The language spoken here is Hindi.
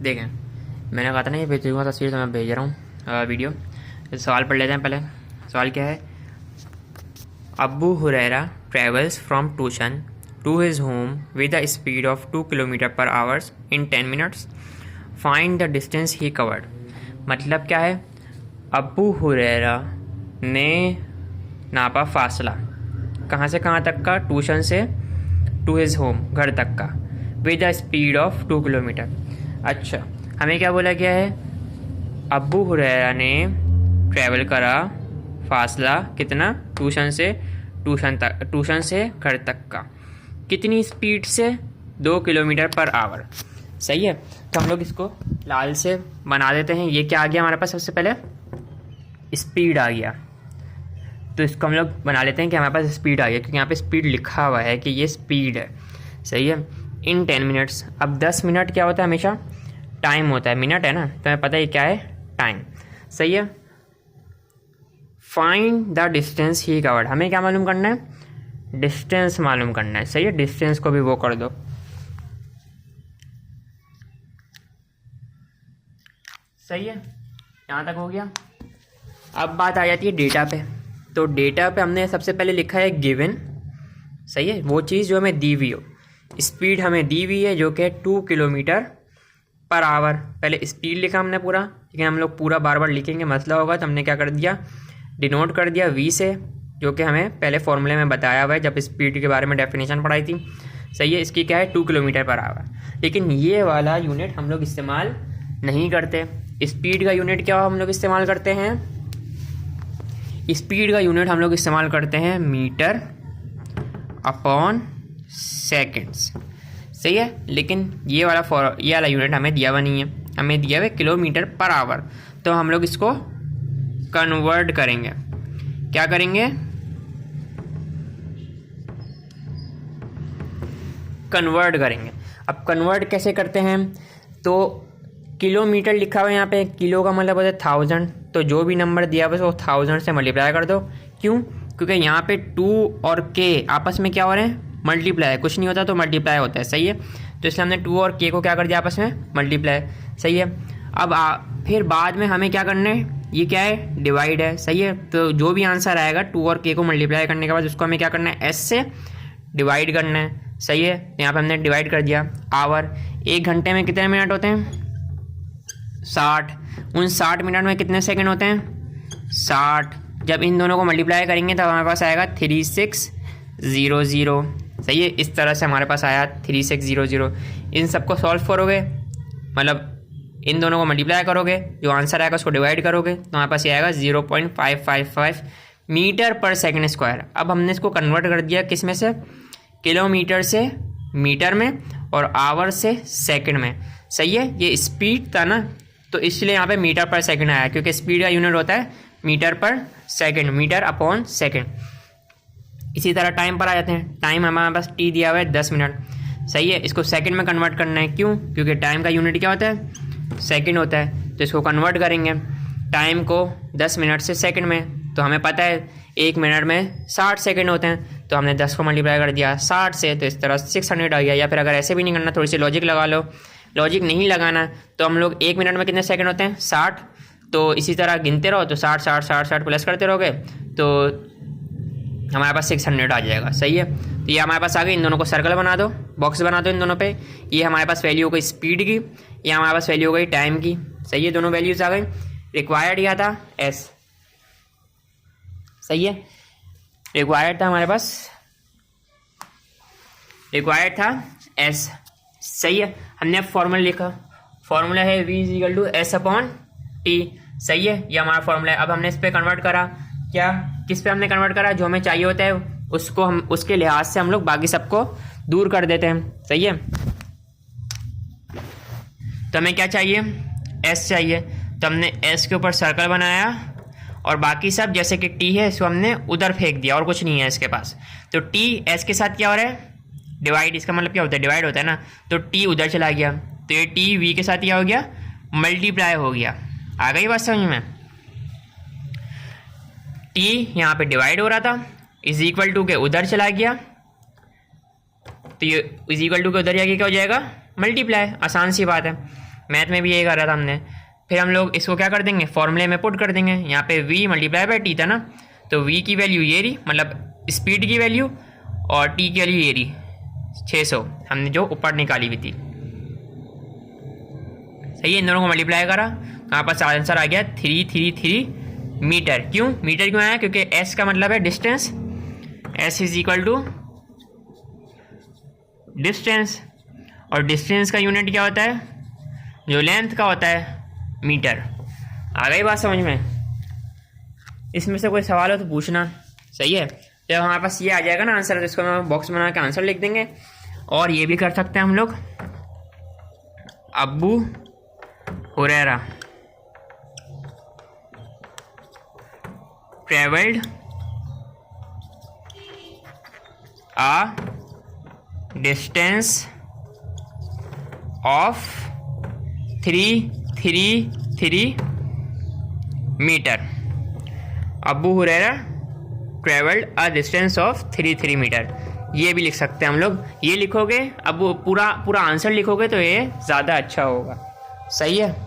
देखें, मैंने कहा था ना ये भेजूँगा तस्वीर, तो मैं भेज रहा हूँ वीडियो। सवाल पढ़ लेते हैं पहले। सवाल क्या है? Abu Hurairah travels from tuition to his home with a speed of 2 kilometre per hours in 10 minutes. Find the distance he covered. मतलब क्या है? अबू हुरैरा ने नापा फासला कहाँ से कहाँ तक का, ट्यूशन से टू हिज होम, घर तक का, with a speed of 2 kilometre. अच्छा, हमें क्या बोला गया है? अबू हुरैरा ने ट्रैवल करा फासला कितना, ट्यूशन से घर तक का, कितनी स्पीड से? 2 किलोमीटर पर आवर। सही है। तो हम लोग इसको लाल से बना देते हैं। ये क्या आ गया हमारे पास? सबसे पहले स्पीड आ गया, तो इसको हम लोग बना लेते हैं कि हमारे पास स्पीड आ गया, क्योंकि यहाँ पे स्पीड लिखा हुआ है कि ये स्पीड है। सही है। इन 10 मिनट्स। अब 10 मिनट क्या होता है? हमेशा टाइम होता है, मिनट है ना, तो हमें पता है क्या है? टाइम। सही है। Find the distance he covered. हमें क्या मालूम करना है? डिस्टेंस मालूम करना है। सही है। डिस्टेंस को भी वो कर दो। सही है, यहाँ तक हो गया। अब बात आ जाती है डेटा पे। तो डेटा पे हमने सबसे पहले लिखा है गिवन। सही है, वो चीज़ जो हमें दी हुई हो। स्पीड हमें दी हुई है जो कि 2 किलोमीटर पर आवर। पहले स्पीड लिखा हमने पूरा, लेकिन हम लोग पूरा बार बार लिखेंगे मसला होगा, तो हमने क्या कर दिया? डिनोट कर दिया वी से, जो कि हमें पहले फॉर्मूले में बताया हुआ है जब स्पीड के बारे में डेफिनेशन पढ़ाई थी। सही है। इसकी क्या है? 2 किलोमीटर पर आवर। लेकिन ये वाला यूनिट हम लोग इस्तेमाल नहीं करते। स्पीड का यूनिट क्या हम लोग इस्तेमाल करते हैं? स्पीड का यूनिट हम लोग इस्तेमाल करते हैं मीटर अपॉन सेकेंड्स। सही है। लेकिन ये वाला यूनिट हमें दिया हुआ नहीं है, हमें दिया हुआ है किलोमीटर पर आवर। तो हम लोग इसको कन्वर्ट करेंगे। क्या करेंगे? कन्वर्ट करेंगे। अब कन्वर्ट कैसे करते हैं? तो किलोमीटर लिखा हुआ है यहाँ पे, किलो का मतलब होता है 1000, तो जो भी नंबर दिया हुआ है वो 1000 से मल्टीप्लाई कर दो। क्यों? क्योंकि यहाँ पे 2 और k आपस में क्या हो रहे हैं? मल्टीप्लाई। कुछ नहीं होता तो मल्टीप्लाई होता है। सही है। तो इसलिए हमने 2 और k को क्या कर दिया? आपस में मल्टीप्लाई। सही है। अब फिर बाद में हमें क्या करना है? ये क्या है? डिवाइड है। सही है। तो जो भी आंसर आएगा 2 और k को मल्टीप्लाई करने के बाद उसको हमें क्या करना है? s से डिवाइड करना है। सही है। यहाँ पर हमने डिवाइड कर दिया। आवर, 1 घंटे में कितने मिनट होते हैं? 60। उन 60 मिनट में कितने सेकंड होते हैं? 60। जब इन दोनों को मल्टीप्लाई करेंगे तब हमारे पास आएगा 3600। सही है। इस तरह से हमारे पास आया 3600। इन सबको सॉल्व करोगे, मतलब इन दोनों को मल्टीप्लाई करोगे, जो आंसर आएगा उसको डिवाइड करोगे, तो हमारे पास ये आएगा 0.555 मीटर पर सेकंड स्क्वायर। अब हमने इसको कन्वर्ट कर दिया किस में से? किलोमीटर से मीटर में और आवर से सेकंड में। सही है। ये स्पीड था ना, तो इसलिए यहाँ पे मीटर पर सेकंड आया, क्योंकि स्पीड का यूनिट होता है मीटर पर सेकंड, मीटर अपॉन सेकंड। इसी तरह टाइम पर आ जाते हैं। टाइम हमारे पास टी दिया हुआ है 10 मिनट। सही है। इसको सेकंड में कन्वर्ट करना है। क्यों? क्योंकि टाइम का यूनिट क्या होता है? सेकंड होता है। तो इसको कन्वर्ट करेंगे टाइम को 10 मिनट से सेकंड में, तो हमें पता है 1 मिनट में 60 सेकंड होते हैं, तो हमने 10 को मल्टीप्लाई कर दिया 60 से, तो इस तरह 600 आ गया। या फिर अगर ऐसे भी नहीं करना, थोड़ी सी लॉजिक लगा लो, लॉजिक नहीं लगाना, तो हम लोग 1 मिनट में कितने सेकंड होते हैं? 60। तो इसी तरह गिनते रहो, तो 60 60 60 60 प्लस करते रहोगे तो हमारे पास 600 आ जाएगा। सही है। तो ये हमारे पास आ गई। इन दोनों को सर्कल बना दो, बॉक्स बना दो इन दोनों पे। ये हमारे पास वैल्यू हो गई स्पीड की, ये हमारे पास वैल्यू हो गई टाइम की। सही है। दोनों वैल्यूज आ गई। रिक्वायर्ड क्या था? s। सही है। रिक्वायर्ड था हमारे पास, रिक्वायर्ड था s। सही है। हमने फॉर्मूला लिखा, फॉर्मूला है v = s/t। सही है। ये हमारा फॉर्मूला है। अब हमने इस पे कन्वर्ट करा। क्या? किस पे हमने कन्वर्ट करा? जो हमें चाहिए होता है उसको हम उसके लिहाज से हम लोग बाकी सबको दूर कर देते हैं। सही है। तो हमें क्या चाहिए? s चाहिए, तो हमने s के ऊपर सर्कल बनाया और बाकी सब जैसे कि t है इसको हमने उधर फेंक दिया, और कुछ नहीं है इसके पास। तो t s के साथ क्या हो रहा है? डिवाइड। इसका मतलब क्या होता है? डिवाइड होता है ना, तो t उधर चला गया, तो ये t v के साथ क्या हो गया? मल्टीप्लाई हो गया। आ गई बात समझ में? t यहाँ पे डिवाइड हो रहा था, इज इक्वल टू के उधर चला गया, तो ये इज इक्वल टू के उधर जाके क्या हो जाएगा? मल्टीप्लाई। आसान सी बात है। मैथ में भी यही करा था हमने। फिर हम लोग इसको क्या कर देंगे, फॉर्मूले में पुट कर देंगे। यहाँ पे v मल्टीप्लाई बाई टी था ना, तो v की वैल्यू ये रही, मतलब स्पीड की वैल्यू, और t की वैल्यू ये रही 600, हमने जो ऊपर निकाली हुई थी। सही है, इन दोनों को मल्टीप्लाई करा, हमारे पास आंसर आ गया 333 मीटर। क्यों मीटर क्यों आया, क्योंकि s का मतलब है distance, s is equal to distance, और डिस्टेंस का यूनिट क्या होता है, जो लेंथ का होता है, मीटर। आ गई बात समझ में? इसमें से कोई सवाल हो तो पूछना। सही है, जब हमारे पास ये आ जाएगा ना आंसर, तो इसको हम बॉक्स बना के आंसर लिख देंगे। और ये भी कर सकते हैं हम लोग, Abu Hurairah travelled a distance of 333 metre. Abu Hurairah travelled a distance of 33 metre, ये भी लिख सकते हैं हम लोग। ये लिखोगे, अब पूरा आंसर लिखोगे तो ये ज़्यादा अच्छा होगा। सही है।